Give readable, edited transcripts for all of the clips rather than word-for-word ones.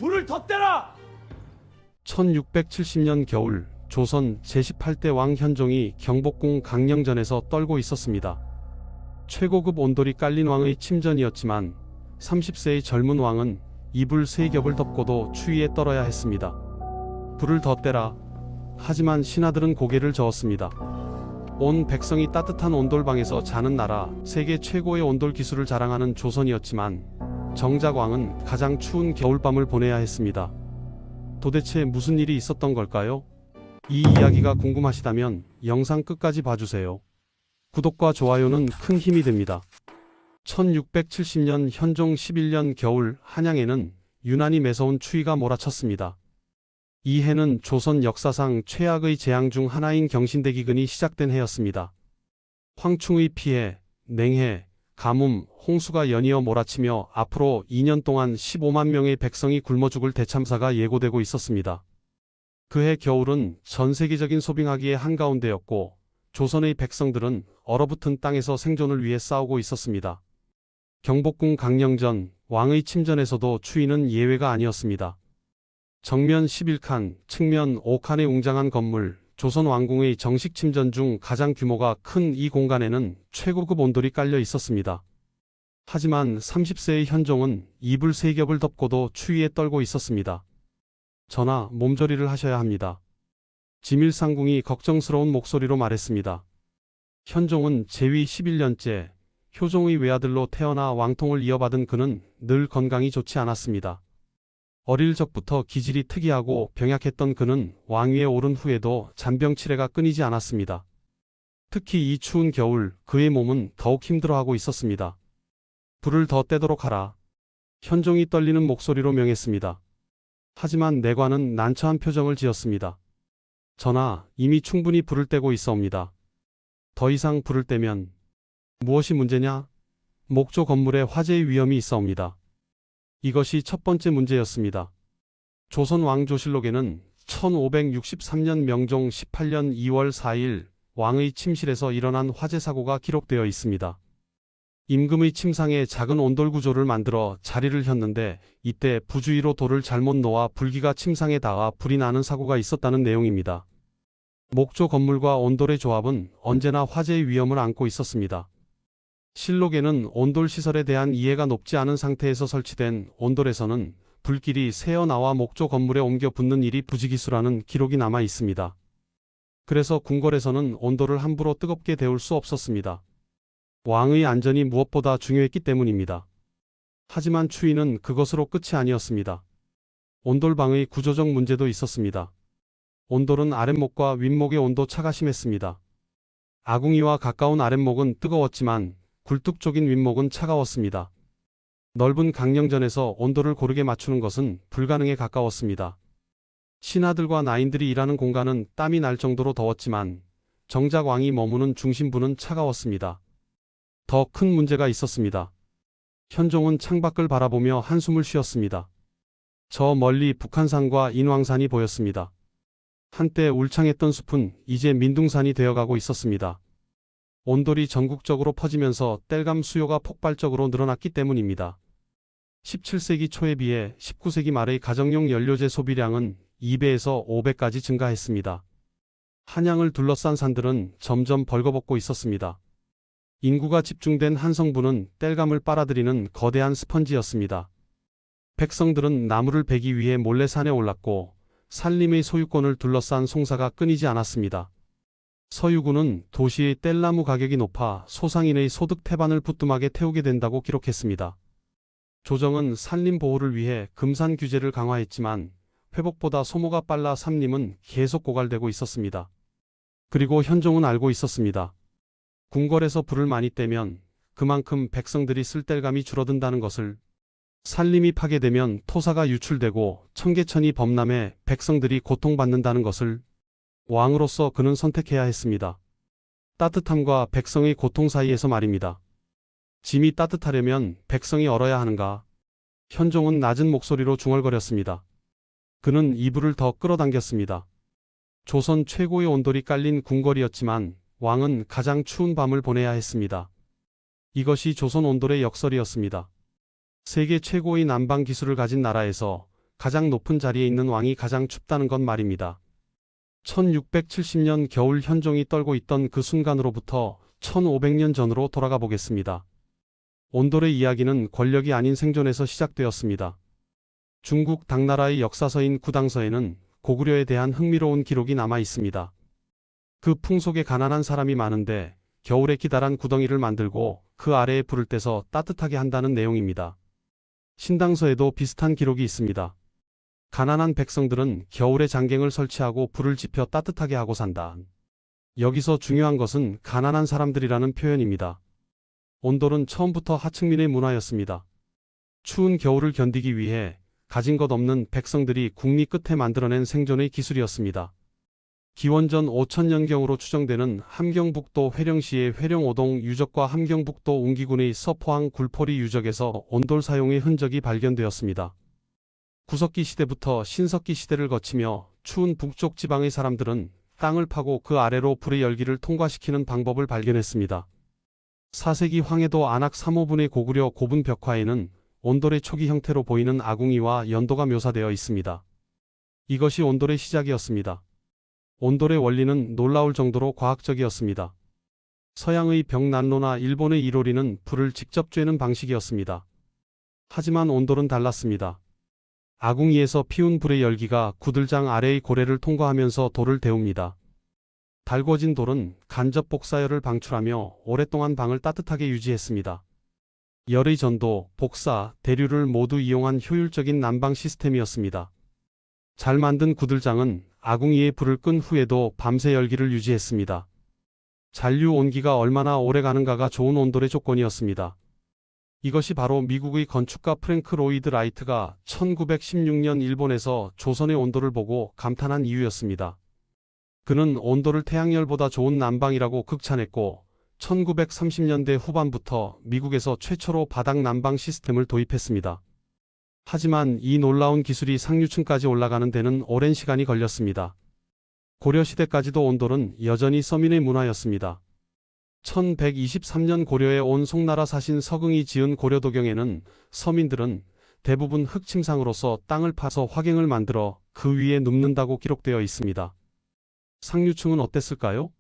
불을 덧대라! 1670년 겨울 조선 제18대 왕 현종이 경복궁 강령전에서 떨고 있었습니다. 최고급 온돌이 깔린 왕의 침전이었지만 30세의 젊은 왕은 이불 3겹을 덮고도 추위에 떨어야 했습니다. 불을 덧대라. 하지만 신하들은 고개를 저었습니다. 온 백성이 따뜻한 온돌방에서 자는 나라, 세계 최고의 온돌 기술을 자랑하는 조선이었지만 정작 왕은 가장 추운 겨울밤을 보내야 했습니다. 도대체 무슨 일이 있었던 걸까요? 이 이야기가 궁금하시다면 영상 끝까지 봐주세요. 구독과 좋아요는 큰 힘이 됩니다. 1670년 현종 11년 겨울 한양에는 유난히 매서운 추위가 몰아쳤습니다. 이 해는 조선 역사상 최악의 재앙 중 하나인 경신대기근이 시작된 해였습니다. 황충의 피해, 냉해, 가뭄, 홍수가 연이어 몰아치며 앞으로 2년 동안 15만 명의 백성이 굶어 죽을 대참사가 예고되고 있었습니다. 그해 겨울은 전 세계적인 소빙하기의 한가운데였고 조선의 백성들은 얼어붙은 땅에서 생존을 위해 싸우고 있었습니다. 경복궁 강령전, 왕의 침전에서도 추위는 예외가 아니었습니다. 정면 11칸, 측면 5칸의 웅장한 건물, 조선 왕궁의 정식 침전 중 가장 규모가 큰 이 공간에는 최고급 온돌이 깔려 있었습니다. 하지만 30세의 현종은 이불 3겹을 덮고도 추위에 떨고 있었습니다. 전하, 몸조리를 하셔야 합니다. 지밀상궁이 걱정스러운 목소리로 말했습니다. 현종은 재위 11년째, 효종의 외아들로 태어나 왕통을 이어받은 그는 늘 건강이 좋지 않았습니다. 어릴 적부터 기질이 특이하고 병약했던 그는 왕위에 오른 후에도 잔병치레가 끊이지 않았습니다. 특히 이 추운 겨울 그의 몸은 더욱 힘들어하고 있었습니다. 불을 더 떼도록 하라. 현종이 떨리는 목소리로 명했습니다. 하지만 내관은 난처한 표정을 지었습니다. 전하, 이미 충분히 불을 떼고 있어옵니다. 더 이상 불을 떼면 무엇이 문제냐? 목조 건물에 화재의 위험이 있어옵니다. 이것이 첫 번째 문제였습니다. 조선 왕조실록에는 1563년 명종 18년 2월 4일 왕의 침실에서 일어난 화재 사고가 기록되어 있습니다. 임금의 침상에 작은 온돌 구조를 만들어 자리를 혔는데 이때 부주의로 돌을 잘못 놓아 불기가 침상에 닿아 불이 나는 사고가 있었다는 내용입니다. 목조 건물과 온돌의 조합은 언제나 화재의 위험을 안고 있었습니다. 실록에는 온돌 시설에 대한 이해가 높지 않은 상태에서 설치된 온돌에서는 불길이 새어나와 목조 건물에 옮겨 붙는 일이 부지기수라는 기록이 남아 있습니다. 그래서 궁궐에서는 온돌을 함부로 뜨겁게 데울 수 없었습니다. 왕의 안전이 무엇보다 중요했기 때문입니다. 하지만 추위는 그것으로 끝이 아니었습니다. 온돌방의 구조적 문제도 있었습니다. 온돌은 아랫목과 윗목의 온도 차가 심했습니다. 아궁이와 가까운 아랫목은 뜨거웠지만 굴뚝 쪽인 윗목은 차가웠습니다. 넓은 강령전에서 온도를 고르게 맞추는 것은 불가능에 가까웠습니다. 신하들과 나인들이 일하는 공간은 땀이 날 정도로 더웠지만 정작 왕이 머무는 중심부는 차가웠습니다. 더 큰 문제가 있었습니다. 현종은 창밖을 바라보며 한숨을 쉬었습니다. 저 멀리 북한산과 인왕산이 보였습니다. 한때 울창했던 숲은 이제 민둥산이 되어가고 있었습니다. 온돌이 전국적으로 퍼지면서 땔감 수요가 폭발적으로 늘어났기 때문입니다. 17세기 초에 비해 19세기 말의 가정용 연료재 소비량은 2배에서 5배까지 증가했습니다. 한양을 둘러싼 산들은 점점 벌거벗고 있었습니다. 인구가 집중된 한성부는 땔감을 빨아들이는 거대한 스펀지였습니다. 백성들은 나무를 베기 위해 몰래 산에 올랐고 산림의 소유권을 둘러싼 송사가 끊이지 않았습니다. 서유구는 도시의 뗄나무 가격이 높아 소상인의 소득 태반을 부뚜막에 태우게 된다고 기록했습니다. 조정은 산림 보호를 위해 금산 규제를 강화했지만 회복보다 소모가 빨라 산림은 계속 고갈되고 있었습니다. 그리고 현종은 알고 있었습니다. 궁궐에서 불을 많이 떼면 그만큼 백성들이 쓸 땔감이 줄어든다는 것을. 산림이 파괴되면 토사가 유출되고 청계천이 범람해 백성들이 고통받는다는 것을. 왕으로서 그는 선택해야 했습니다. 따뜻함과 백성의 고통 사이에서 말입니다. 짐이 따뜻하려면 백성이 얼어야 하는가? 현종은 낮은 목소리로 중얼거렸습니다. 그는 이불을 더 끌어당겼습니다. 조선 최고의 온돌이 깔린 궁궐이었지만 왕은 가장 추운 밤을 보내야 했습니다. 이것이 조선 온돌의 역설이었습니다. 세계 최고의 난방 기술을 가진 나라에서 가장 높은 자리에 있는 왕이 가장 춥다는 건 말입니다. 1670년 겨울 현종이 떨고 있던 그 순간으로부터 1500년 전으로 돌아가 보겠습니다. 온돌의 이야기는 권력이 아닌 생존에서 시작되었습니다. 중국 당나라의 역사서인 구당서에는 고구려에 대한 흥미로운 기록이 남아 있습니다. 그 풍속에 가난한 사람이 많은데 겨울에 기다란 구덩이를 만들고 그 아래에 불을 떼서 따뜻하게 한다는 내용입니다. 신당서에도 비슷한 기록이 있습니다. 가난한 백성들은 겨울에 장갱을 설치하고 불을 지펴 따뜻하게 하고 산다. 여기서 중요한 것은 가난한 사람들이라는 표현입니다. 온돌은 처음부터 하층민의 문화였습니다. 추운 겨울을 견디기 위해 가진 것 없는 백성들이 궁리 끝에 만들어낸 생존의 기술이었습니다. 기원전 5000년경으로 추정되는 함경북도 회령시의 회령오동 유적과 함경북도 웅기군의 서포항 굴포리 유적에서 온돌 사용의 흔적이 발견되었습니다. 구석기 시대부터 신석기 시대를 거치며 추운 북쪽 지방의 사람들은 땅을 파고 그 아래로 불의 열기를 통과시키는 방법을 발견했습니다. 4세기 황해도 안악 3호분의 고구려 고분 벽화에는 온돌의 초기 형태로 보이는 아궁이와 연도가 묘사되어 있습니다. 이것이 온돌의 시작이었습니다. 온돌의 원리는 놀라울 정도로 과학적이었습니다. 서양의 벽난로나 일본의 이로리는 불을 직접 쬐는 방식이었습니다. 하지만 온돌은 달랐습니다. 아궁이에서 피운 불의 열기가 구들장 아래의 고래를 통과하면서 돌을 데웁니다. 달궈진 돌은 간접 복사열을 방출하며 오랫동안 방을 따뜻하게 유지했습니다. 열의 전도, 복사, 대류를 모두 이용한 효율적인 난방 시스템이었습니다. 잘 만든 구들장은 아궁이에 불을 끈 후에도 밤새 열기를 유지했습니다. 잔류 온기가 얼마나 오래 가는가가 좋은 온돌의 조건이었습니다. 이것이 바로 미국의 건축가 프랭크 로이드 라이트가 1916년 일본에서 조선의 온도를 보고 감탄한 이유였습니다. 그는 온돌을 태양열보다 좋은 난방이라고 극찬했고 1930년대 후반부터 미국에서 최초로 바닥 난방 시스템을 도입했습니다. 하지만 이 놀라운 기술이 상류층까지 올라가는 데는 오랜 시간이 걸렸습니다. 고려시대까지도 온돌은 여전히 서민의 문화였습니다. 1123년 고려에 온 송나라 사신 서긍이 지은 고려도경에는 서민들은 대부분 흙침상으로서 땅을 파서 화갱을 만들어 그 위에 눕는다고 기록되어 있습니다. 상류층은 어땠을까요?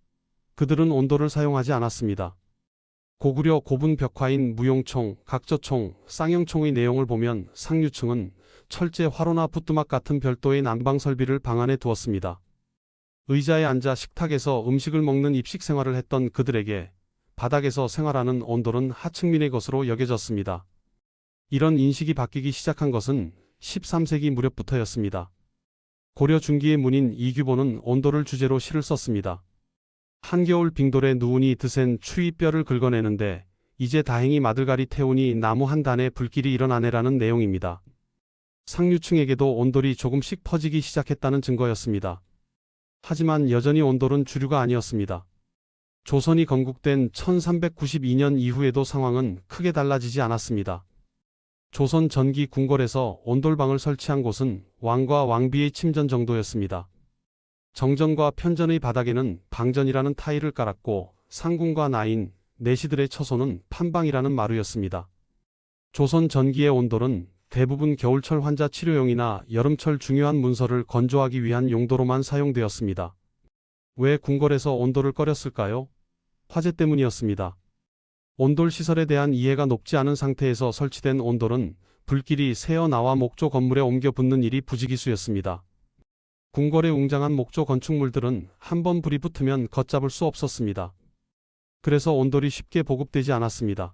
그들은 온돌을 사용하지 않았습니다. 고구려 고분 벽화인 무용총, 각저총, 쌍용총의 내용을 보면 상류층은 철제 화로나 부뚜막 같은 별도의 난방 설비를 방 안에 두었습니다. 의자에 앉아 식탁에서 음식을 먹는 입식 생활을 했던 그들에게 바닥에서 생활하는 온돌은 하층민의 것으로 여겨졌습니다. 이런 인식이 바뀌기 시작한 것은 13세기 무렵부터였습니다. 고려 중기의 문인 이규보는 온돌을 주제로 시를 썼습니다. 한겨울 빙돌에 누우니 드센 추위 뼈를 긁어내는데 이제 다행히 마들가리 태우니 나무 한 단에 불길이 일어나네라는 내용입니다. 상류층에게도 온돌이 조금씩 퍼지기 시작했다는 증거였습니다. 하지만 여전히 온돌은 주류가 아니었습니다. 조선이 건국된 1392년 이후에도 상황은 크게 달라지지 않았습니다. 조선 전기 궁궐에서 온돌방을 설치한 곳은 왕과 왕비의 침전 정도였습니다. 정전과 편전의 바닥에는 방전이라는 타일을 깔았고 상궁과 나인, 내시들의 처소는 판방이라는 마루였습니다. 조선 전기의 온돌은 대부분 겨울철 환자 치료용이나 여름철 중요한 문서를 건조하기 위한 용도로만 사용되었습니다. 왜 궁궐에서 온돌을 꺼렸을까요? 화재 때문이었습니다. 온돌 시설에 대한 이해가 높지 않은 상태에서 설치된 온돌은 불길이 새어나와 목조 건물에 옮겨 붙는 일이 부지기수였습니다. 궁궐에 웅장한 목조 건축물들은 한번 불이 붙으면 걷잡을 수 없었습니다. 그래서 온돌이 쉽게 보급되지 않았습니다.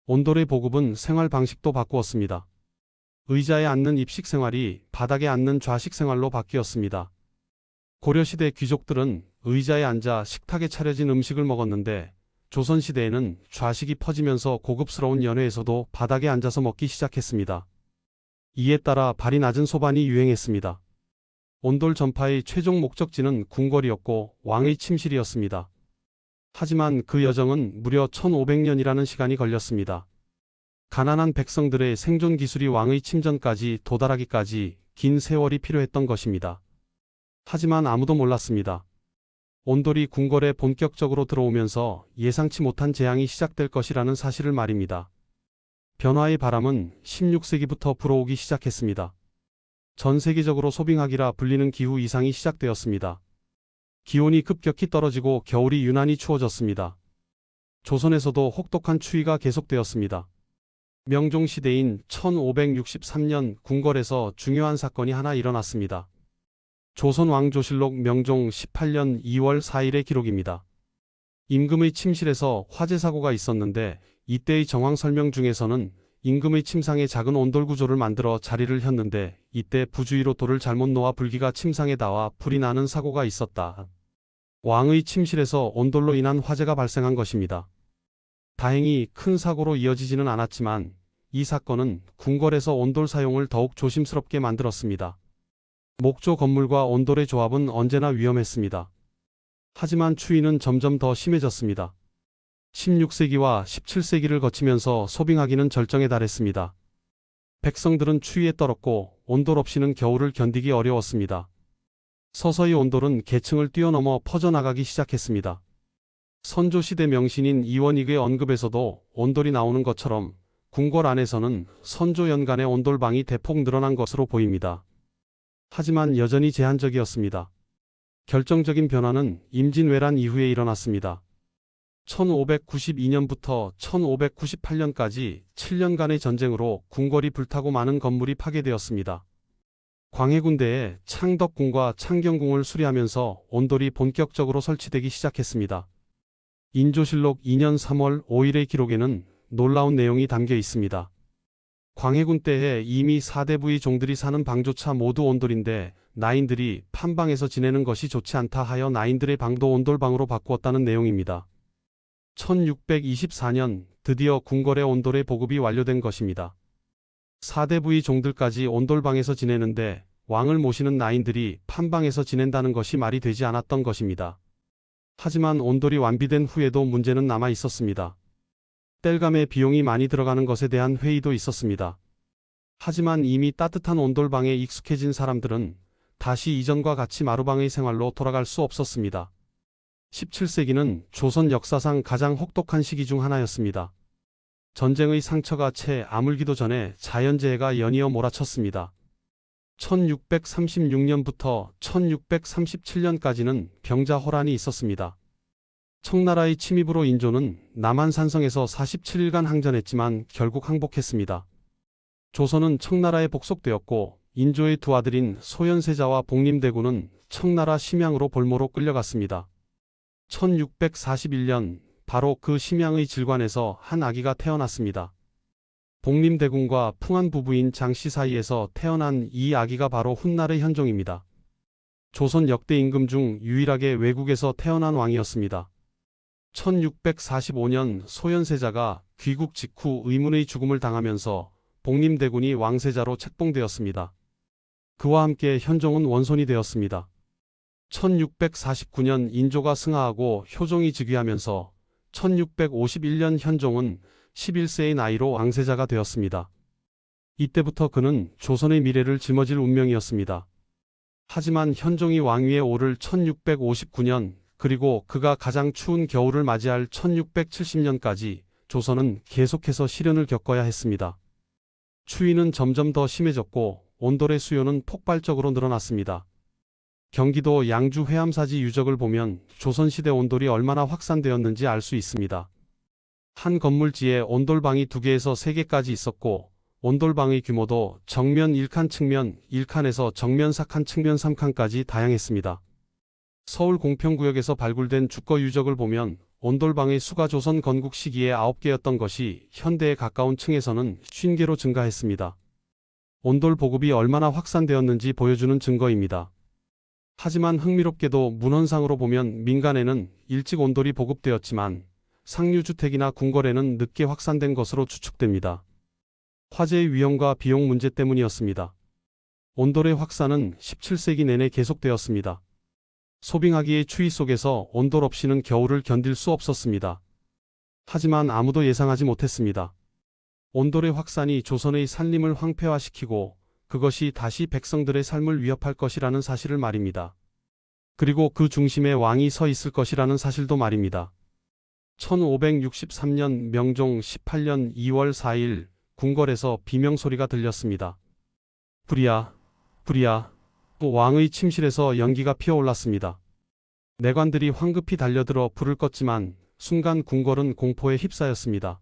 온돌의 보급은 생활 방식도 바꾸었습니다. 의자에 앉는 입식 생활이 바닥에 앉는 좌식 생활로 바뀌었습니다. 고려시대 귀족들은 의자에 앉아 식탁에 차려진 음식을 먹었는데 조선시대에는 좌식이 퍼지면서 고급스러운 연회에서도 바닥에 앉아서 먹기 시작했습니다. 이에 따라 발이 낮은 소반이 유행했습니다. 온돌 전파의 최종 목적지는 궁궐이었고 왕의 침실이었습니다. 하지만 그 여정은 무려 1500년이라는 시간이 걸렸습니다. 가난한 백성들의 생존 기술이 왕의 침전까지 도달하기까지 긴 세월이 필요했던 것입니다. 하지만 아무도 몰랐습니다. 온돌이 궁궐에 본격적으로 들어오면서 예상치 못한 재앙이 시작될 것이라는 사실을 말입니다. 변화의 바람은 16세기부터 불어오기 시작했습니다. 전 세계적으로 소빙하기라 불리는 기후 이상이 시작되었습니다. 기온이 급격히 떨어지고 겨울이 유난히 추워졌습니다. 조선에서도 혹독한 추위가 계속되었습니다. 명종시대인 1563년 궁궐에서 중요한 사건이 하나 일어났습니다. 조선왕조실록 명종 18년 2월 4일의 기록입니다. 임금의 침실에서 화재 사고가 있었는데 이때의 정황 설명 중에서는 임금의 침상에 작은 온돌 구조를 만들어 자리를 혔는데 이때 부주의로 돌을 잘못 놓아 불기가 침상에 닿아 불이 나는 사고가 있었다. 왕의 침실에서 온돌로 인한 화재가 발생한 것입니다. 다행히 큰 사고로 이어지지는 않았지만 이 사건은 궁궐에서 온돌 사용을 더욱 조심스럽게 만들었습니다. 목조 건물과 온돌의 조합은 언제나 위험했습니다. 하지만 추위는 점점 더 심해졌습니다. 16세기와 17세기를 거치면서 소빙하기는 절정에 달했습니다. 백성들은 추위에 떨었고 온돌 없이는 겨울을 견디기 어려웠습니다. 서서히 온돌은 계층을 뛰어넘어 퍼져나가기 시작했습니다. 선조시대 명신인 이원익의 언급에서도 온돌이 나오는 것처럼 궁궐 안에서는 선조 연간의 온돌방이 대폭 늘어난 것으로 보입니다. 하지만 여전히 제한적이었습니다. 결정적인 변화는 임진왜란 이후에 일어났습니다. 1592년부터 1598년까지 7년간의 전쟁으로 궁궐이 불타고 많은 건물이 파괴되었습니다. 광해군대에 창덕궁과 창경궁을 수리하면서 온돌이 본격적으로 설치되기 시작했습니다. 인조실록 2년 3월 5일의 기록에는 놀라운 내용이 담겨 있습니다. 광해군 때에 이미 4대 부의 종들이 사는 방조차 모두 온돌인데 나인들이 판방에서 지내는 것이 좋지 않다 하여 나인들의 방도 온돌방으로 바꾸었다는 내용입니다. 1624년 드디어 궁궐의 온돌의 보급이 완료된 것입니다. 4대 부의 종들까지 온돌방에서 지내는데 왕을 모시는 나인들이 판방에서 지낸다는 것이 말이 되지 않았던 것입니다. 하지만 온돌이 완비된 후에도 문제는 남아 있었습니다. 땔감에 비용이 많이 들어가는 것에 대한 회의도 있었습니다. 하지만 이미 따뜻한 온돌방에 익숙해진 사람들은 다시 이전과 같이 마루방의 생활로 돌아갈 수 없었습니다. 17세기는 조선 역사상 가장 혹독한 시기 중 하나였습니다. 전쟁의 상처가 채 아물기도 전에 자연재해가 연이어 몰아쳤습니다. 1636년부터 1637년까지는 병자호란이 있었습니다. 청나라의 침입으로 인조는 남한산성에서 47일간 항전했지만 결국 항복했습니다. 조선은 청나라에 복속되었고 인조의 두 아들인 소현세자와 복림대군은 청나라 심양으로 볼모로 끌려갔습니다. 1641년 바로 그 심양의 질관에서 한 아기가 태어났습니다. 복림대군과 풍한 부부인 장씨 사이에서 태어난 이 아기가 바로 훗날의 현종입니다. 조선 역대 임금 중 유일하게 외국에서 태어난 왕이었습니다. 1645년 소현세자가 귀국 직후 의문의 죽음을 당하면서 복림대군이 왕세자로 책봉되었습니다. 그와 함께 현종은 원손이 되었습니다. 1649년 인조가 승하하고 효종이 즉위하면서 1651년 현종은 11세의 나이로 왕세자가 되었습니다. 이때부터 그는 조선의 미래를 짊어질 운명이었습니다. 하지만 현종이 왕위에 오를 1659년 그리고 그가 가장 추운 겨울을 맞이할 1670년까지 조선은 계속해서 시련을 겪어야 했습니다. 추위는 점점 더 심해졌고 온돌의 수요는 폭발적으로 늘어났습니다. 경기도 양주 회암사지 유적을 보면 조선시대 온돌이 얼마나 확산되었는지 알 수 있습니다. 한 건물지에 온돌방이 2개에서 3개까지 있었고 온돌방의 규모도 정면 1칸 측면 1칸에서 정면 4칸 측면 3칸까지 다양했습니다. 서울 공평구역에서 발굴된 주거 유적을 보면 온돌방의 수가 조선 건국 시기에 9개였던 것이 현대에 가까운 층에서는 50개로 증가했습니다. 온돌 보급이 얼마나 확산되었는지 보여주는 증거입니다. 하지만 흥미롭게도 문헌상으로 보면 민간에는 일찍 온돌이 보급되었지만 상류주택이나 궁궐에는 늦게 확산된 것으로 추측됩니다. 화재의 위험과 비용 문제 때문이었습니다. 온돌의 확산은 17세기 내내 계속되었습니다. 소빙하기의 추위 속에서 온돌 없이는 겨울을 견딜 수 없었습니다. 하지만 아무도 예상하지 못했습니다. 온돌의 확산이 조선의 산림을 황폐화시키고 그것이 다시 백성들의 삶을 위협할 것이라는 사실을 말입니다. 그리고 그 중심에 왕이 서 있을 것이라는 사실도 말입니다. 1563년 명종 18년 2월 4일 궁궐에서 비명소리가 들렸습니다. 불이야, 불이야. 왕의 침실에서 연기가 피어올랐습니다. 내관들이 황급히 달려들어 불을 껐지만 순간 궁궐은 공포에 휩싸였습니다.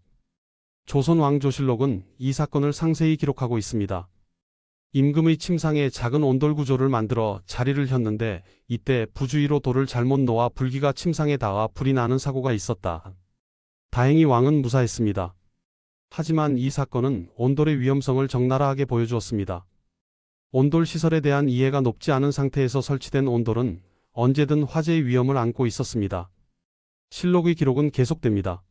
조선 왕조실록은 이 사건을 상세히 기록하고 있습니다. 임금의 침상에 작은 온돌 구조를 만들어 자리를 혔는데 이때 부주의로 돌을 잘못 놓아 불기가 침상에 닿아 불이 나는 사고가 있었다. 다행히 왕은 무사했습니다. 하지만 이 사건은 온돌의 위험성을 적나라하게 보여주었습니다. 온돌 시설에 대한 이해가 높지 않은 상태에서 설치된 온돌은 언제든 화재의 위험을 안고 있었습니다. 실록의 기록은 계속됩니다.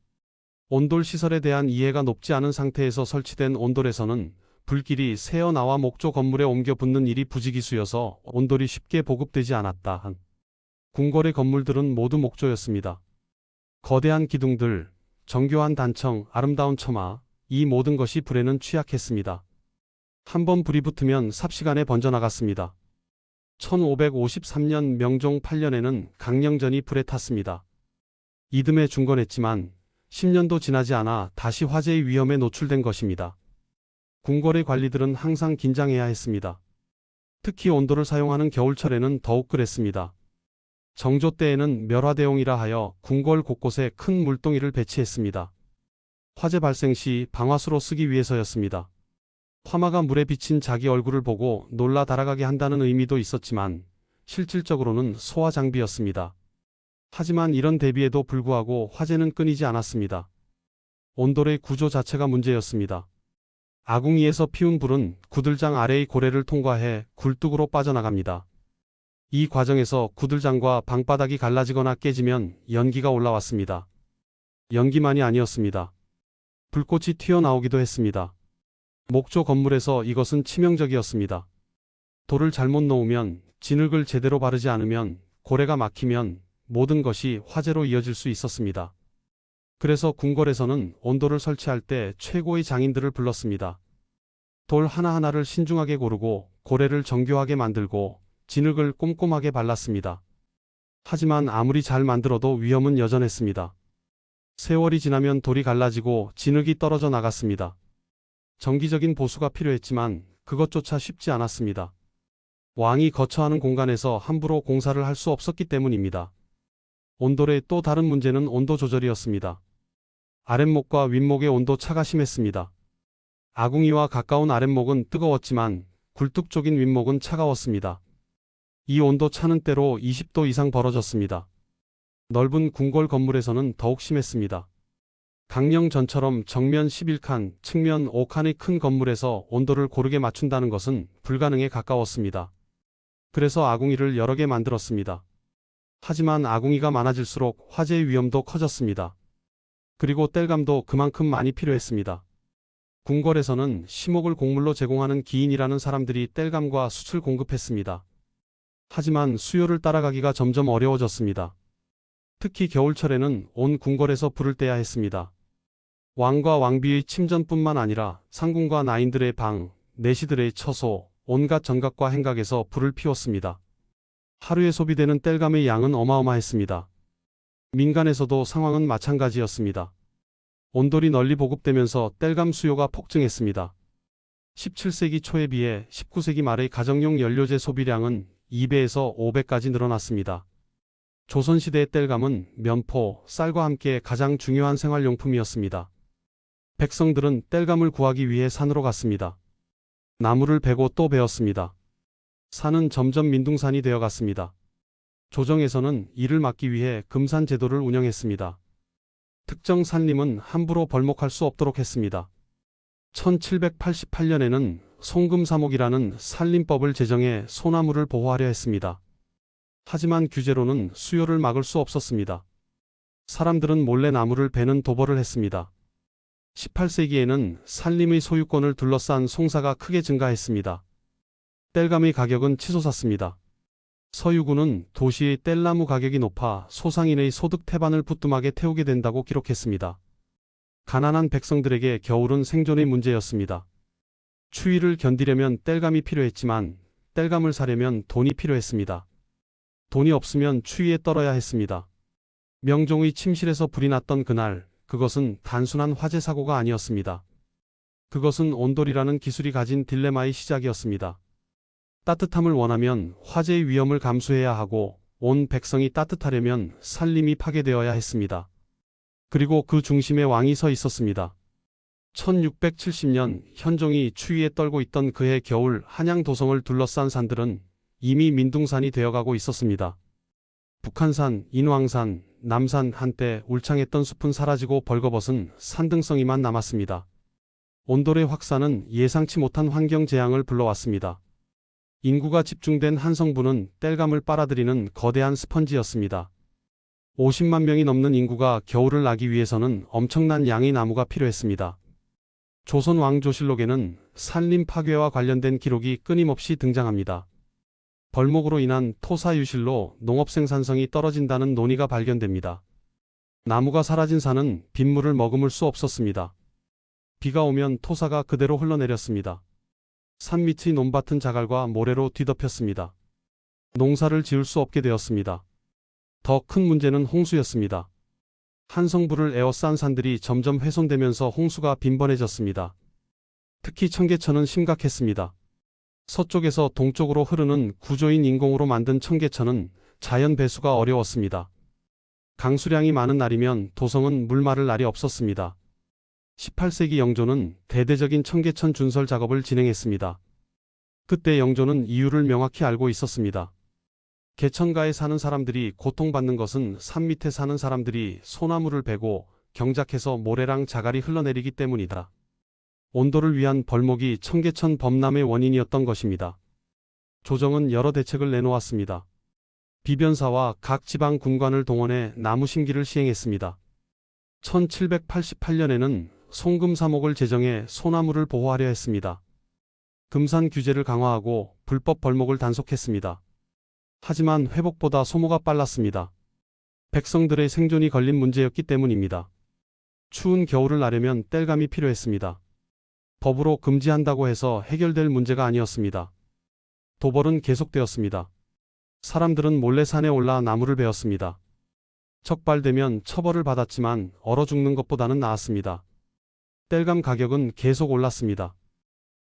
온돌 시설에 대한 이해가 높지 않은 상태에서 설치된 온돌에서는 불길이 새어나와 목조 건물에 옮겨 붙는 일이 부지기수여서 온돌이 쉽게 보급되지 않았다. 궁궐의 건물들은 모두 목조였습니다. 거대한 기둥들, 정교한 단청, 아름다운 처마, 이 모든 것이 불에는 취약했습니다. 한번 불이 붙으면 삽시간에 번져나갔습니다. 1553년 명종 8년에는 강령전이 불에 탔습니다. 이듬해 중건했지만 10년도 지나지 않아 다시 화재의 위험에 노출된 것입니다. 궁궐의 관리들은 항상 긴장해야 했습니다. 특히 온돌을 사용하는 겨울철에는 더욱 그랬습니다. 정조 때에는 멸화대용이라 하여 궁궐 곳곳에 큰 물동이를 배치했습니다. 화재 발생 시 방화수로 쓰기 위해서였습니다. 화마가 물에 비친 자기 얼굴을 보고 놀라 달아가게 한다는 의미도 있었지만 실질적으로는 소화 장비였습니다. 하지만 이런 대비에도 불구하고 화재는 끊이지 않았습니다. 온돌의 구조 자체가 문제였습니다. 아궁이에서 피운 불은 구들장 아래의 고래를 통과해 굴뚝으로 빠져나갑니다. 이 과정에서 구들장과 방바닥이 갈라지거나 깨지면 연기가 올라왔습니다. 연기만이 아니었습니다. 불꽃이 튀어나오기도 했습니다. 목조 건물에서 이것은 치명적이었습니다. 돌을 잘못 놓으면, 진흙을 제대로 바르지 않으면, 고래가 막히면 모든 것이 화재로 이어질 수 있었습니다. 그래서 궁궐에서는 온돌을 설치할 때 최고의 장인들을 불렀습니다. 돌 하나하나를 신중하게 고르고 고래를 정교하게 만들고 진흙을 꼼꼼하게 발랐습니다. 하지만 아무리 잘 만들어도 위험은 여전했습니다. 세월이 지나면 돌이 갈라지고 진흙이 떨어져 나갔습니다. 정기적인 보수가 필요했지만 그것조차 쉽지 않았습니다. 왕이 거처하는 공간에서 함부로 공사를 할 수 없었기 때문입니다. 온돌의 또 다른 문제는 온도 조절이었습니다. 아랫목과 윗목의 온도 차가 심했습니다. 아궁이와 가까운 아랫목은 뜨거웠지만 굴뚝 쪽인 윗목은 차가웠습니다. 이 온도 차는 때로 20도 이상 벌어졌습니다. 넓은 궁궐 건물에서는 더욱 심했습니다. 강령전처럼 정면 11칸, 측면 5칸의 큰 건물에서 온도를 고르게 맞춘다는 것은 불가능에 가까웠습니다. 그래서 아궁이를 여러 개 만들었습니다. 하지만 아궁이가 많아질수록 화재의 위험도 커졌습니다. 그리고 땔감도 그만큼 많이 필요했습니다. 궁궐에서는 심옥을 곡물로 제공하는 기인이라는 사람들이 땔감과 숯을 공급했습니다. 하지만 수요를 따라가기가 점점 어려워졌습니다. 특히 겨울철에는 온 궁궐에서 불을 떼야 했습니다. 왕과 왕비의 침전뿐만 아니라 상궁과 나인들의 방, 내시들의 처소, 온갖 정각과 행각에서 불을 피웠습니다. 하루에 소비되는 땔감의 양은 어마어마했습니다. 민간에서도 상황은 마찬가지였습니다. 온돌이 널리 보급되면서 땔감 수요가 폭증했습니다. 17세기 초에 비해 19세기 말의 가정용 연료재 소비량은 2배에서 5배까지 늘어났습니다. 조선시대의 땔감은 면포, 쌀과 함께 가장 중요한 생활용품이었습니다. 백성들은 땔감을 구하기 위해 산으로 갔습니다. 나무를 베고 또 베었습니다. 산은 점점 민둥산이 되어갔습니다. 조정에서는 이를 막기 위해 금산 제도를 운영했습니다. 특정 산림은 함부로 벌목할 수 없도록 했습니다. 1788년에는 송금사목이라는 산림법을 제정해 소나무를 보호하려 했습니다. 하지만 규제로는 수요를 막을 수 없었습니다. 사람들은 몰래 나무를 베는 도벌을 했습니다. 18세기에는 산림의 소유권을 둘러싼 송사가 크게 증가했습니다. 땔감의 가격은 치솟았습니다. 서유구는 도시의 땔나무 가격이 높아 소상인의 소득 태반을 부뚜막에 태우게 된다고 기록했습니다. 가난한 백성들에게 겨울은 생존의 문제였습니다. 추위를 견디려면 땔감이 필요했지만 땔감을 사려면 돈이 필요했습니다. 돈이 없으면 추위에 떨어야 했습니다. 명종의 침실에서 불이 났던 그날, 그것은 단순한 화재 사고가 아니었습니다. 그것은 온돌이라는 기술이 가진 딜레마의 시작이었습니다. 따뜻함을 원하면 화재의 위험을 감수해야 하고 온 백성이 따뜻하려면 산림이 파괴되어야 했습니다. 그리고 그 중심에 왕이 서 있었습니다. 1670년 현종이 추위에 떨고 있던 그해 겨울 한양 도성을 둘러싼 산들은 이미 민둥산이 되어가고 있었습니다. 북한산, 인왕산, 남산 한때 울창했던 숲은 사라지고 벌거벗은 산등성이만 남았습니다. 온돌의 확산은 예상치 못한 환경 재앙을 불러왔습니다. 인구가 집중된 한성부는 땔감을 빨아들이는 거대한 스펀지였습니다. 50만 명이 넘는 인구가 겨울을 나기 위해서는 엄청난 양의 나무가 필요했습니다. 조선 왕조실록에는 산림 파괴와 관련된 기록이 끊임없이 등장합니다. 벌목으로 인한 토사유실로 농업 생산성이 떨어진다는 논의가 발견됩니다. 나무가 사라진 산은 빗물을 머금을 수 없었습니다. 비가 오면 토사가 그대로 흘러내렸습니다. 산 밑의 논밭은 자갈과 모래로 뒤덮였습니다. 농사를 지을 수 없게 되었습니다. 더 큰 문제는 홍수였습니다. 한성부를 에워싼 산들이 점점 훼손되면서 홍수가 빈번해졌습니다. 특히 청계천은 심각했습니다. 서쪽에서 동쪽으로 흐르는 구조인 인공으로 만든 청계천은 자연 배수가 어려웠습니다. 강수량이 많은 날이면 도성은 물 마를 날이 없었습니다. 18세기 영조는 대대적인 청계천 준설 작업을 진행했습니다. 그때 영조는 이유를 명확히 알고 있었습니다. 개천가에 사는 사람들이 고통받는 것은 산 밑에 사는 사람들이 소나무를 베고 경작해서 모래랑 자갈이 흘러내리기 때문이다. 온도를 위한 벌목이 청계천 범람의 원인이었던 것입니다. 조정은 여러 대책을 내놓았습니다. 비변사와 각 지방 군관을 동원해 나무 심기를 시행했습니다. 1788년에는 송금사목을 제정해 소나무를 보호하려 했습니다. 금산 규제를 강화하고 불법 벌목을 단속했습니다. 하지만 회복보다 소모가 빨랐습니다. 백성들의 생존이 걸린 문제였기 때문입니다. 추운 겨울을 나려면 땔감이 필요했습니다. 법으로 금지한다고 해서 해결될 문제가 아니었습니다. 도벌은 계속되었습니다. 사람들은 몰래 산에 올라 나무를 베었습니다. 적발되면 처벌을 받았지만 얼어 죽는 것보다는 나았습니다. 땔감 가격은 계속 올랐습니다.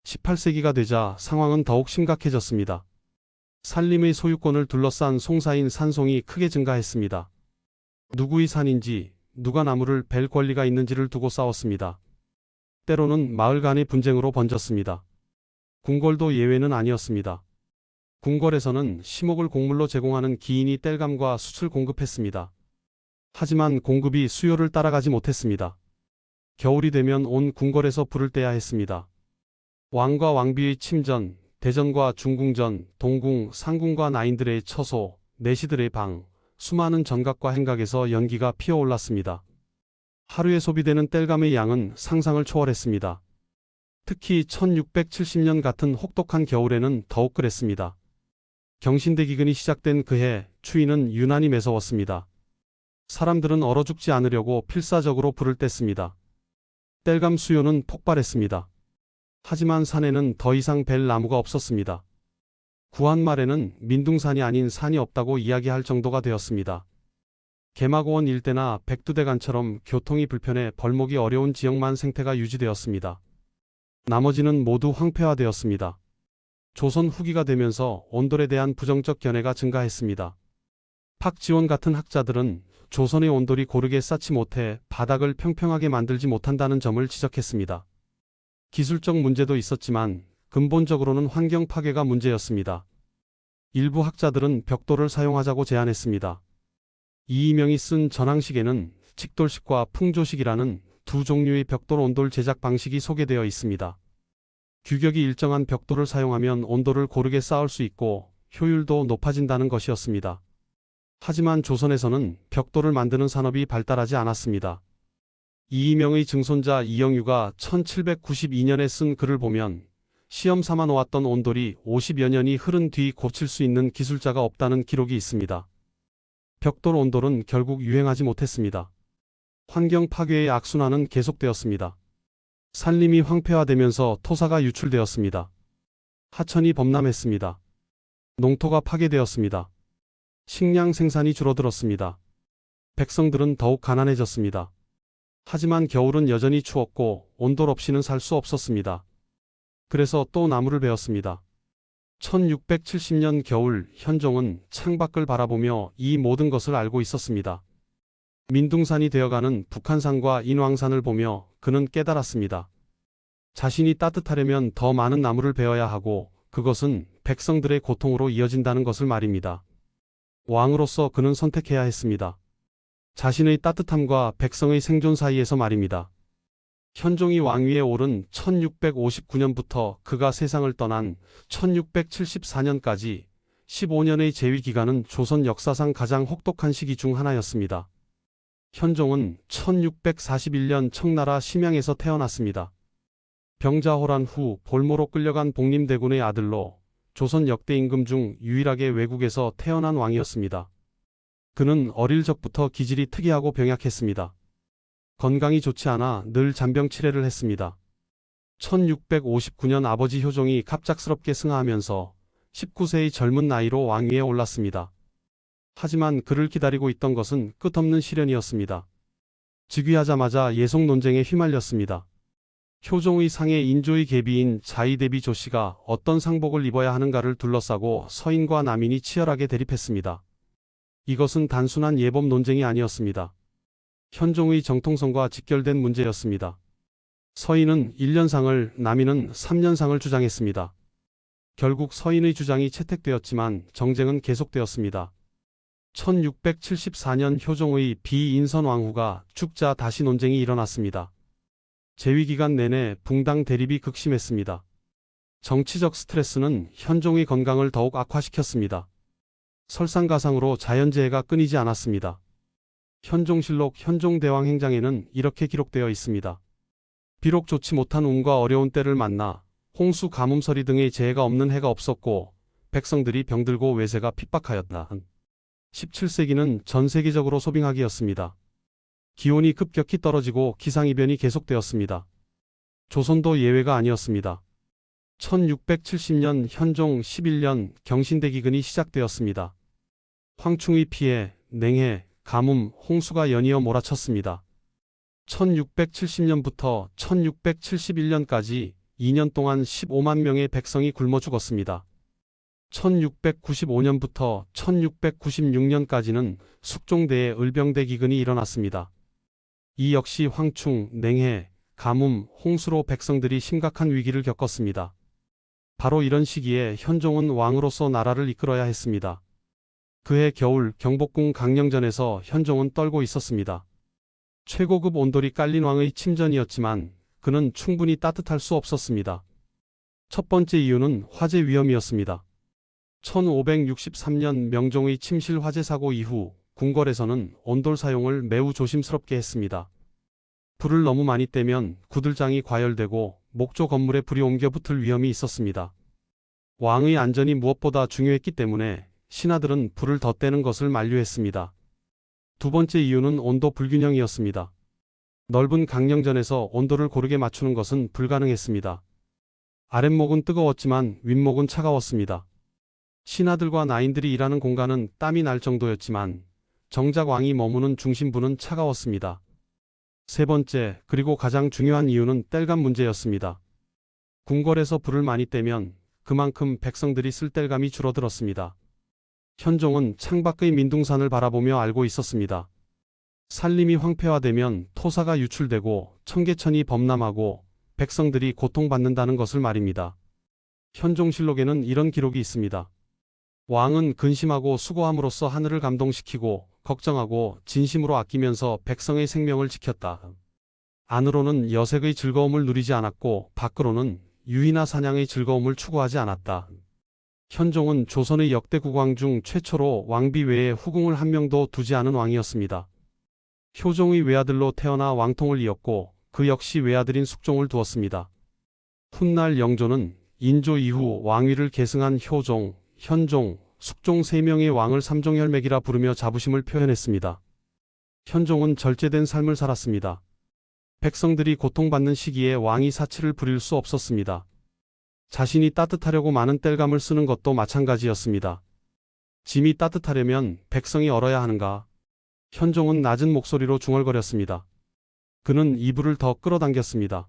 18세기가 되자 상황은 더욱 심각해졌습니다. 산림의 소유권을 둘러싼 송사인 산송이 크게 증가했습니다. 누구의 산인지, 누가 나무를 벨 권리가 있는지를 두고 싸웠습니다. 때로는 마을 간의 분쟁으로 번졌습니다. 궁궐도 예외는 아니었습니다. 궁궐에서는 심옥을 곡물로 제공하는 기인이 땔감과 숯을 공급했습니다. 하지만 공급이 수요를 따라가지 못했습니다. 겨울이 되면 온 궁궐에서 불을 떼야 했습니다. 왕과 왕비의 침전, 대전과 중궁전, 동궁, 상궁과 나인들의 처소, 내시들의 방, 수많은 전각과 행각에서 연기가 피어올랐습니다. 하루에 소비되는 땔감의 양은 상상을 초월했습니다. 특히 1670년 같은 혹독한 겨울에는 더욱 그랬습니다. 경신대 기근이 시작된 그해 추위는 유난히 매서웠습니다. 사람들은 얼어 죽지 않으려고 필사적으로 불을 뗐습니다. 땔감 수요는 폭발했습니다. 하지만 산에는 더 이상 벨 나무가 없었습니다. 구한 말에는 민둥산이 아닌 산이 없다고 이야기할 정도가 되었습니다. 개마고원 일대나 백두대간처럼 교통이 불편해 벌목이 어려운 지역만 생태가 유지되었습니다. 나머지는 모두 황폐화되었습니다. 조선 후기가 되면서 온돌에 대한 부정적 견해가 증가했습니다. 박지원 같은 학자들은 조선의 온돌이 고르게 쌓지 못해 바닥을 평평하게 만들지 못한다는 점을 지적했습니다. 기술적 문제도 있었지만 근본적으로는 환경 파괴가 문제였습니다. 일부 학자들은 벽돌을 사용하자고 제안했습니다. 이이명이 쓴 전항식에는 직돌식과 풍조식이라는 두 종류의 벽돌 온돌 제작 방식이 소개되어 있습니다. 규격이 일정한 벽돌을 사용하면 온돌을 고르게 쌓을 수 있고 효율도 높아진다는 것이었습니다. 하지만 조선에서는 벽돌을 만드는 산업이 발달하지 않았습니다. 이이명의 증손자 이영유가 1792년에 쓴 글을 보면 시험 삼아 놓았던 온돌이 50여 년이 흐른 뒤 고칠 수 있는 기술자가 없다는 기록이 있습니다. 벽돌 온돌은 결국 유행하지 못했습니다. 환경 파괴의 악순환은 계속되었습니다. 산림이 황폐화되면서 토사가 유출되었습니다. 하천이 범람했습니다. 농토가 파괴되었습니다. 식량 생산이 줄어들었습니다. 백성들은 더욱 가난해졌습니다. 하지만 겨울은 여전히 추웠고 온돌 없이는 살 수 없었습니다. 그래서 또 나무를 베었습니다. 1670년 겨울 현종은 창밖을 바라보며 이 모든 것을 알고 있었습니다. 민둥산이 되어가는 북한산과 인왕산을 보며 그는 깨달았습니다. 자신이 따뜻하려면 더 많은 나무를 베어야 하고 그것은 백성들의 고통으로 이어진다는 것을 말입니다. 왕으로서 그는 선택해야 했습니다. 자신의 따뜻함과 백성의 생존 사이에서 말입니다. 현종이 왕위에 오른 1659년부터 그가 세상을 떠난 1674년까지 15년의 재위 기간은 조선 역사상 가장 혹독한 시기 중 하나였습니다. 현종은 1641년 청나라 심양에서 태어났습니다. 병자호란 후 볼모로 끌려간 복림대군의 아들로 조선 역대 임금 중 유일하게 외국에서 태어난 왕이었습니다. 그는 어릴 적부터 기질이 특이하고 병약했습니다. 건강이 좋지 않아 늘 잔병치레를 했습니다. 1659년 아버지 효종이 갑작스럽게 승하하면서 19세의 젊은 나이로 왕위에 올랐습니다. 하지만 그를 기다리고 있던 것은 끝없는 시련이었습니다. 즉위하자마자 예속 논쟁에 휘말렸습니다. 효종의 상의 인조의 계비인 자의대비 조씨가 어떤 상복을 입어야 하는가를 둘러싸고 서인과 남인이 치열하게 대립했습니다. 이것은 단순한 예법 논쟁이 아니었습니다. 현종의 정통성과 직결된 문제였습니다. 서인은 1년상을, 남인은 3년상을 주장했습니다. 결국 서인의 주장이 채택되었지만 정쟁은 계속되었습니다. 1674년 효종의 비인선 왕후가 죽자 다시 논쟁이 일어났습니다. 재위기간 내내 붕당 대립이 극심했습니다. 정치적 스트레스는 현종의 건강을 더욱 악화시켰습니다. 설상가상으로 자연재해가 끊이지 않았습니다. 현종실록 현종대왕행장에는 이렇게 기록되어 있습니다. 비록 좋지 못한 운과 어려운 때를 만나 홍수 가뭄서리 등의 재해가 없는 해가 없었고 백성들이 병들고 외세가 핍박하였다. 17세기는 전 세계적으로 소빙하기였습니다. 기온이 급격히 떨어지고 기상이변이 계속되었습니다. 조선도 예외가 아니었습니다. 1670년 현종 11년 경신대기근이 시작되었습니다. 황충의 피해, 냉해, 가뭄, 홍수가 연이어 몰아쳤습니다. 1670년부터 1671년까지 2년 동안 15만 명의 백성이 굶어 죽었습니다. 1695년부터 1696년까지는 숙종대의 을병대 기근이 일어났습니다. 이 역시 황충, 냉해, 가뭄, 홍수로 백성들이 심각한 위기를 겪었습니다. 바로 이런 시기에 현종은 왕으로서 나라를 이끌어야 했습니다. 그해 겨울 경복궁 강령전에서 현종은 떨고 있었습니다. 최고급 온돌이 깔린 왕의 침전이었지만 그는 충분히 따뜻할 수 없었습니다. 첫 번째 이유는 화재 위험이었습니다. 1563년 명종의 침실 화재 사고 이후 궁궐에서는 온돌 사용을 매우 조심스럽게 했습니다. 불을 너무 많이 떼면 구들장이 과열되고 목조 건물에 불이 옮겨 붙을 위험이 있었습니다. 왕의 안전이 무엇보다 중요했기 때문에 신하들은 불을 더 떼는 것을 만류했습니다. 두 번째 이유는 온도 불균형이었습니다. 넓은 강령전에서 온도를 고르게 맞추는 것은 불가능했습니다. 아랫목은 뜨거웠지만 윗목은 차가웠습니다. 신하들과 나인들이 일하는 공간은 땀이 날 정도였지만 정작 왕이 머무는 중심부는 차가웠습니다. 세 번째, 그리고 가장 중요한 이유는 땔감 문제였습니다. 궁궐에서 불을 많이 떼면 그만큼 백성들이 쓸 땔감이 줄어들었습니다. 현종은 창밖의 민둥산을 바라보며 알고 있었습니다. 산림이 황폐화되면 토사가 유출되고 청계천이 범람하고 백성들이 고통받는다는 것을 말입니다. 현종실록에는 이런 기록이 있습니다. 왕은 근심하고 수고함으로써 하늘을 감동시키고 걱정하고 진심으로 아끼면서 백성의 생명을 지켰다. 안으로는 여색의 즐거움을 누리지 않았고 밖으로는 유희나 사냥의 즐거움을 추구하지 않았다. 현종은 조선의 역대 국왕 중 최초로 왕비 외에 후궁을 한 명도 두지 않은 왕이었습니다. 효종의 외아들로 태어나 왕통을 이었고 그 역시 외아들인 숙종을 두었습니다. 훗날 영조는 인조 이후 왕위를 계승한 효종, 현종, 숙종 3명의 왕을 삼종혈맥이라 부르며 자부심을 표현했습니다. 현종은 절제된 삶을 살았습니다. 백성들이 고통받는 시기에 왕이 사치를 부릴 수 없었습니다. 자신이 따뜻하려고 많은 땔감을 쓰는 것도 마찬가지였습니다. 짐이 따뜻하려면 백성이 얼어야 하는가? 현종은 낮은 목소리로 중얼거렸습니다. 그는 이불을 더 끌어당겼습니다.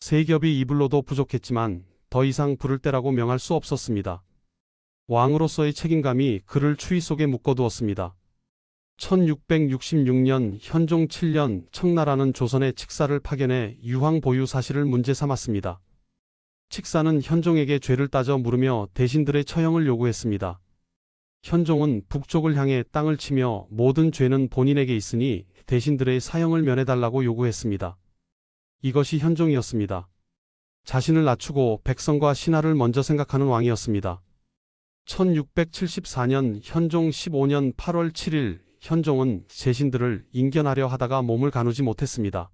세 겹이 이불로도 부족했지만 더 이상 부를 때라고 명할 수 없었습니다. 왕으로서의 책임감이 그를 추위 속에 묶어두었습니다. 1666년 현종 7년 청나라는 조선의 칙사를 파견해 유황 보유 사실을 문제 삼았습니다. 칙사는 현종에게 죄를 따져 물으며 대신들의 처형을 요구했습니다. 현종은 북쪽을 향해 땅을 치며 모든 죄는 본인에게 있으니 대신들의 사형을 면해달라고 요구했습니다. 이것이 현종이었습니다. 자신을 낮추고 백성과 신하를 먼저 생각하는 왕이었습니다. 1674년 현종 15년 8월 7일 현종은 대신들을 인견하려 하다가 몸을 가누지 못했습니다.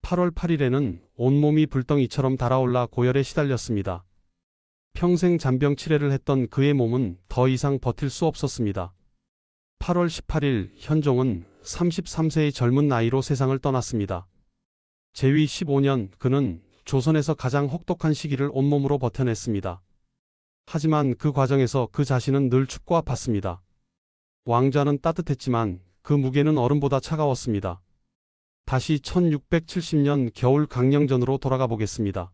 8월 8일에는 온몸이 불덩이처럼 달아올라 고열에 시달렸습니다. 평생 잔병 치레를 했던 그의 몸은 더 이상 버틸 수 없었습니다. 8월 18일 현종은 33세의 젊은 나이로 세상을 떠났습니다. 재위 15년 그는 조선에서 가장 혹독한 시기를 온몸으로 버텨냈습니다. 하지만 그 과정에서 그 자신은 늘 춥고 아팠습니다. 왕좌는 따뜻했지만 그 무게는 얼음보다 차가웠습니다. 다시 1670년 겨울 강령전으로 돌아가 보겠습니다.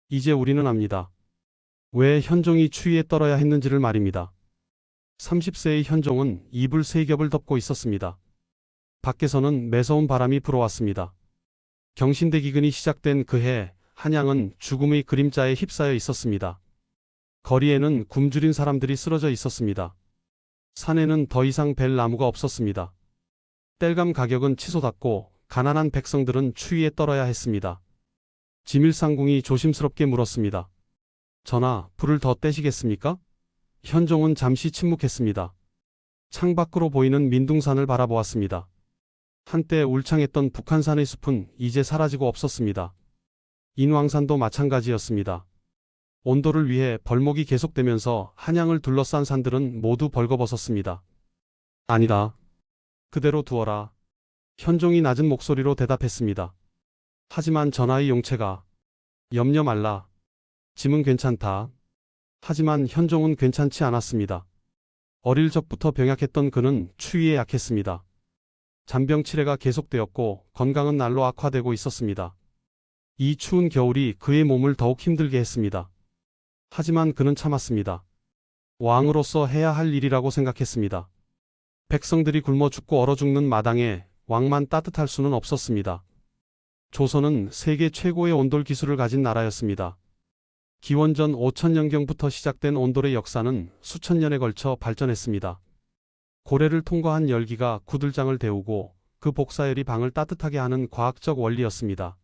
이제 우리는 압니다. 왜 현종이 추위에 떨어야 했는지를 말입니다. 30세의 현종은 이불 3겹을 덮고 있었습니다. 밖에서는 매서운 바람이 불어왔습니다. 경신대 기근이 시작된 그해 한양은 죽음의 그림자에 휩싸여 있었습니다. 거리에는 굶주린 사람들이 쓰러져 있었습니다. 산에는 더 이상 벨 나무가 없었습니다. 땔감 가격은 치솟았고 가난한 백성들은 추위에 떨어야 했습니다. 지밀상궁이 조심스럽게 물었습니다. 전하, 불을 더 떼시겠습니까? 현종은 잠시 침묵했습니다. 창밖으로 보이는 민둥산을 바라보았습니다. 한때 울창했던 북한산의 숲은 이제 사라지고 없었습니다. 인왕산도 마찬가지였습니다. 온도를 위해 벌목이 계속되면서 한양을 둘러싼 산들은 모두 벌거벗었습니다. 아니다. 그대로 두어라. 현종이 낮은 목소리로 대답했습니다. 하지만 전하의 용체가. 염려 말라. 짐은 괜찮다. 하지만 현종은 괜찮지 않았습니다. 어릴 적부터 병약했던 그는 추위에 약했습니다. 잔병 치레가 계속되었고 건강은 날로 악화되고 있었습니다. 이 추운 겨울이 그의 몸을 더욱 힘들게 했습니다. 하지만 그는 참았습니다. 왕으로서 해야 할 일이라고 생각했습니다. 백성들이 굶어 죽고 얼어 죽는 마당에 왕만 따뜻할 수는 없었습니다. 조선은 세계 최고의 온돌 기술을 가진 나라였습니다. 기원전 5000년경부터 시작된 온돌의 역사는 수천 년에 걸쳐 발전했습니다. 고래를 통과한 열기가 구들장을 데우고 그 복사열이 방을 따뜻하게 하는 과학적 원리였습니다.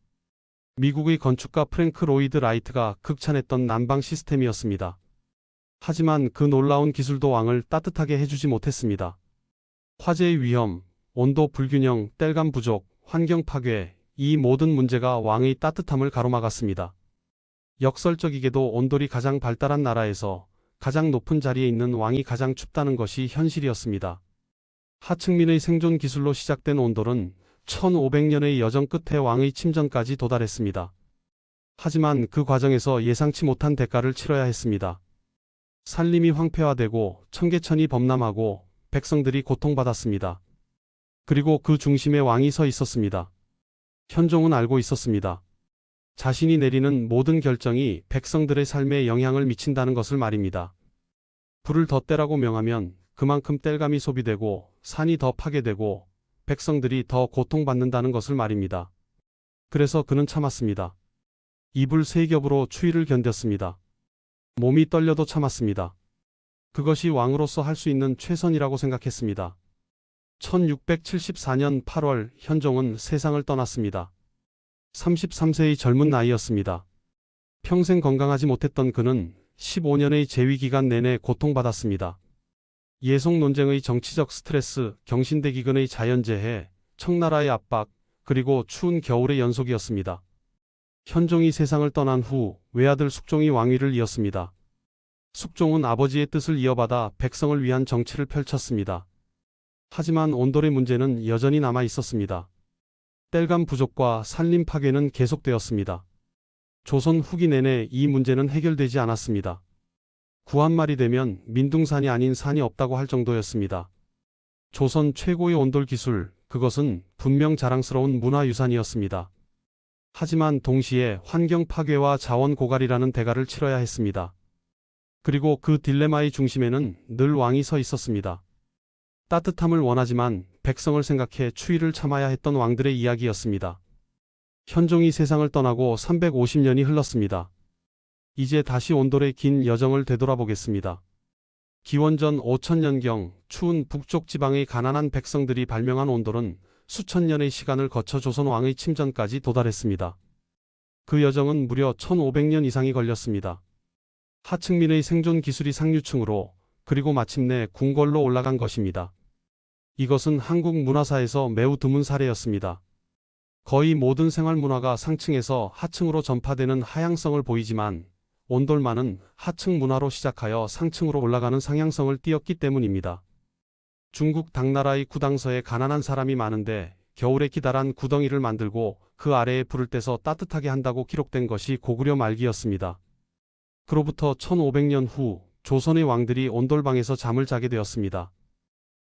미국의 건축가 프랭크 로이드 라이트가 극찬했던 난방 시스템이었습니다. 하지만 그 놀라운 기술도 왕을 따뜻하게 해주지 못했습니다. 화재의 위험, 온도 불균형, 땔감 부족, 환경 파괴, 이 모든 문제가 왕의 따뜻함을 가로막았습니다. 역설적이게도 온돌이 가장 발달한 나라에서 가장 높은 자리에 있는 왕이 가장 춥다는 것이 현실이었습니다. 하층민의 생존 기술로 시작된 온돌은 1500년의 여정 끝에 왕의 침전까지 도달했습니다. 하지만 그 과정에서 예상치 못한 대가를 치러야 했습니다. 산림이 황폐화되고 청계천이 범람하고 백성들이 고통받았습니다. 그리고 그 중심에 왕이 서 있었습니다. 현종은 알고 있었습니다. 자신이 내리는 모든 결정이 백성들의 삶에 영향을 미친다는 것을 말입니다. 불을 더 떼라고 명하면 그만큼 땔감이 소비되고 산이 더 파괴되고 백성들이 더 고통받는다는 것을 말입니다. 그래서 그는 참았습니다. 이불 3겹으로 추위를 견뎠습니다. 몸이 떨려도 참았습니다. 그것이 왕으로서 할 수 있는 최선이라고 생각했습니다. 1674년 8월 현종은 세상을 떠났습니다. 33세의 젊은 나이였습니다. 평생 건강하지 못했던 그는 15년의 재위 기간 내내 고통받았습니다. 예속 논쟁의 정치적 스트레스, 경신대 기근의 자연재해, 청나라의 압박, 그리고 추운 겨울의 연속이었습니다. 현종이 세상을 떠난 후 외아들 숙종이 왕위를 이었습니다. 숙종은 아버지의 뜻을 이어받아 백성을 위한 정치를 펼쳤습니다. 하지만 온돌의 문제는 여전히 남아 있었습니다. 땔감 부족과 산림 파괴는 계속되었습니다. 조선 후기 내내 이 문제는 해결되지 않았습니다. 구한말이 되면 민둥산이 아닌 산이 없다고 할 정도였습니다. 조선 최고의 온돌 기술, 그것은 분명 자랑스러운 문화유산이었습니다. 하지만 동시에 환경 파괴와 자원 고갈이라는 대가를 치러야 했습니다. 그리고 그 딜레마의 중심에는 늘 왕이 서 있었습니다. 따뜻함을 원하지만 백성을 생각해 추위를 참아야 했던 왕들의 이야기였습니다. 현종이 세상을 떠나고 350년이 흘렀습니다. 이제 다시 온돌의 긴 여정을 되돌아보겠습니다. 기원전 5000년경 추운 북쪽 지방의 가난한 백성들이 발명한 온돌은 수천 년의 시간을 거쳐 조선 왕의 침전까지 도달했습니다. 그 여정은 무려 1500년 이상이 걸렸습니다. 하층민의 생존 기술이 상류층으로, 그리고 마침내 궁궐로 올라간 것입니다. 이것은 한국 문화사에서 매우 드문 사례였습니다. 거의 모든 생활 문화가 상층에서 하층으로 전파되는 하향성을 보이지만 온돌만은 하층 문화로 시작하여 상층으로 올라가는 상향성을 띠었기 때문입니다. 중국 당나라의 구당서에 가난한 사람이 많은데 겨울에 기다란 구덩이를 만들고 그 아래에 불을 떼서 따뜻하게 한다고 기록된 것이 고구려 말기였습니다. 그로부터 1500년 후 조선의 왕들이 온돌방에서 잠을 자게 되었습니다.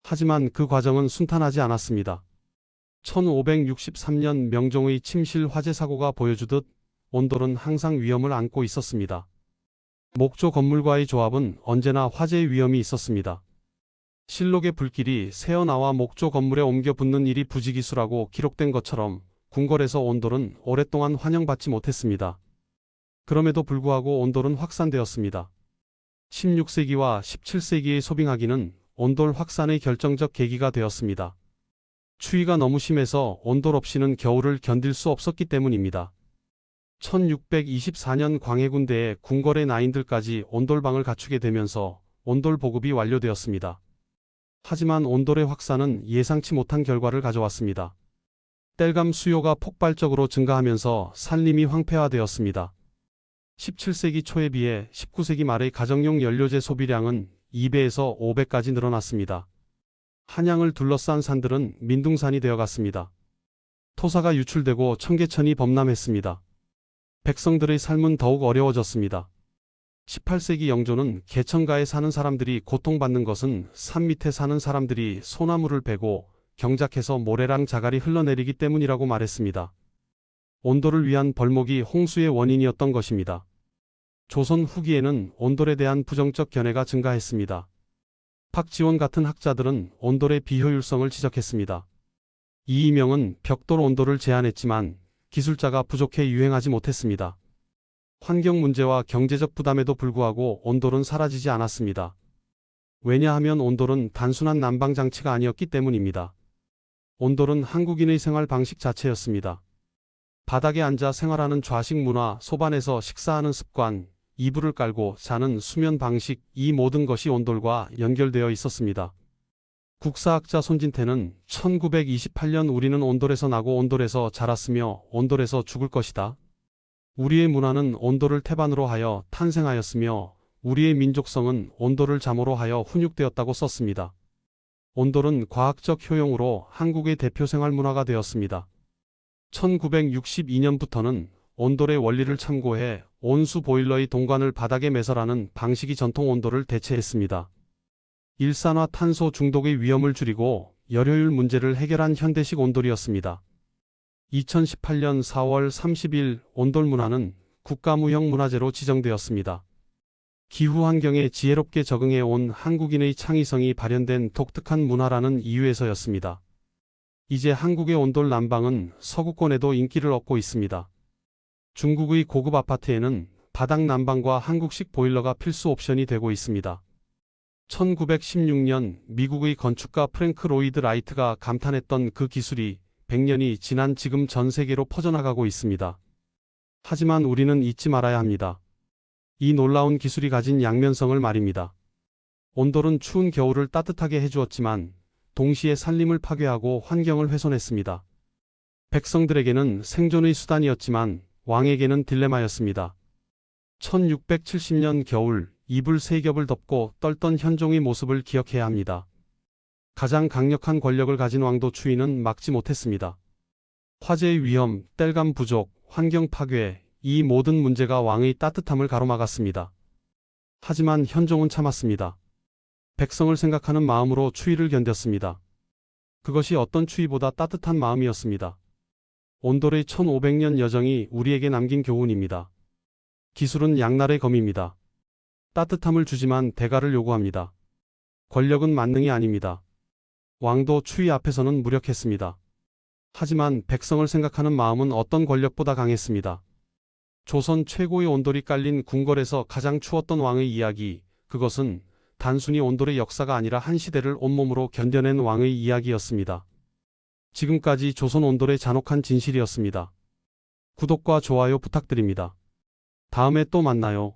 하지만 그 과정은 순탄하지 않았습니다. 1563년 명종의 침실 화재 사고가 보여주듯 온돌은 항상 위험을 안고 있었습니다. 목조 건물과의 조합은 언제나 화재의 위험이 있었습니다. 실록의 불길이 새어나와 목조 건물에 옮겨 붙는 일이 부지기수라고 기록된 것처럼 궁궐에서 온돌은 오랫동안 환영받지 못했습니다. 그럼에도 불구하고 온돌은 확산되었습니다. 16세기와 17세기의 소빙하기는 온돌 확산의 결정적 계기가 되었습니다. 추위가 너무 심해서 온돌 없이는 겨울을 견딜 수 없었기 때문입니다. 1624년 광해군대의 궁궐의 나인들까지 온돌방을 갖추게 되면서 온돌 보급이 완료되었습니다. 하지만 온돌의 확산은 예상치 못한 결과를 가져왔습니다. 땔감 수요가 폭발적으로 증가하면서 산림이 황폐화되었습니다. 17세기 초에 비해 19세기 말의 가정용 연료재 소비량은 2배에서 5배까지 늘어났습니다. 한양을 둘러싼 산들은 민둥산이 되어갔습니다. 토사가 유출되고 청계천이 범람했습니다. 백성들의 삶은 더욱 어려워졌습니다. 18세기 영조는 개천가에 사는 사람들이 고통받는 것은 산 밑에 사는 사람들이 소나무를 베고 경작해서 모래랑 자갈이 흘러내리기 때문이라고 말했습니다. 온돌을 위한 벌목이 홍수의 원인이었던 것입니다. 조선 후기에는 온돌에 대한 부정적 견해가 증가했습니다. 박지원 같은 학자들은 온돌의 비효율성을 지적했습니다. 이이명은 벽돌 온돌을 제안했지만 기술자가 부족해 유행하지 못했습니다. 환경 문제와 경제적 부담에도 불구하고 온돌은 사라지지 않았습니다. 왜냐하면 온돌은 단순한 난방 장치가 아니었기 때문입니다. 온돌은 한국인의 생활 방식 자체였습니다. 바닥에 앉아 생활하는 좌식 문화, 소반에서 식사하는 습관, 이불을 깔고 자는 수면 방식, 이 모든 것이 온돌과 연결되어 있었습니다. 국사학자 손진태는 1928년 우리는 온돌에서 나고 온돌에서 자랐으며 온돌에서 죽을 것이다. 우리의 문화는 온돌을 태반으로 하여 탄생하였으며 우리의 민족성은 온돌을 잠오로 하여 훈육되었다고 썼습니다. 온돌은 과학적 효용으로 한국의 대표 생활 문화가 되었습니다. 1962년부터는 온돌의 원리를 참고해 온수 보일러의 동관을 바닥에 매설하는 방식이 전통 온돌을 대체했습니다. 일산화 탄소 중독의 위험을 줄이고 열효율 문제를 해결한 현대식 온돌이었습니다. 2018년 4월 30일 온돌 문화는 국가무형 문화재로 지정되었습니다. 기후 환경에 지혜롭게 적응해 온 한국인의 창의성이 발현된 독특한 문화라는 이유에서였습니다. 이제 한국의 온돌 난방은 서구권에도 인기를 얻고 있습니다. 중국의 고급 아파트에는 바닥 난방과 한국식 보일러가 필수 옵션이 되고 있습니다. 1916년 미국의 건축가 프랭크 로이드 라이트가 감탄했던 그 기술이 100년이 지난 지금 전 세계로 퍼져나가고 있습니다. 하지만 우리는 잊지 말아야 합니다. 이 놀라운 기술이 가진 양면성을 말입니다. 온돌은 추운 겨울을 따뜻하게 해주었지만 동시에 산림을 파괴하고 환경을 훼손했습니다. 백성들에게는 생존의 수단이었지만 왕에게는 딜레마였습니다. 1670년 겨울 이불 3겹을 덮고 떨던 현종의 모습을 기억해야 합니다. 가장 강력한 권력을 가진 왕도 추위는 막지 못했습니다. 화재의 위험, 땔감 부족, 환경 파괴, 이 모든 문제가 왕의 따뜻함을 가로막았습니다. 하지만 현종은 참았습니다. 백성을 생각하는 마음으로 추위를 견뎠습니다. 그것이 어떤 추위보다 따뜻한 마음이었습니다. 온돌의 1500년 여정이 우리에게 남긴 교훈입니다. 기술은 양날의 검입니다. 따뜻함을 주지만 대가를 요구합니다. 권력은 만능이 아닙니다. 왕도 추위 앞에서는 무력했습니다. 하지만 백성을 생각하는 마음은 어떤 권력보다 강했습니다. 조선 최고의 온돌이 깔린 궁궐에서 가장 추웠던 왕의 이야기, 그것은 단순히 온돌의 역사가 아니라 한 시대를 온몸으로 견뎌낸 왕의 이야기였습니다. 지금까지 조선 온돌의 잔혹한 진실이었습니다. 구독과 좋아요 부탁드립니다. 다음에 또 만나요.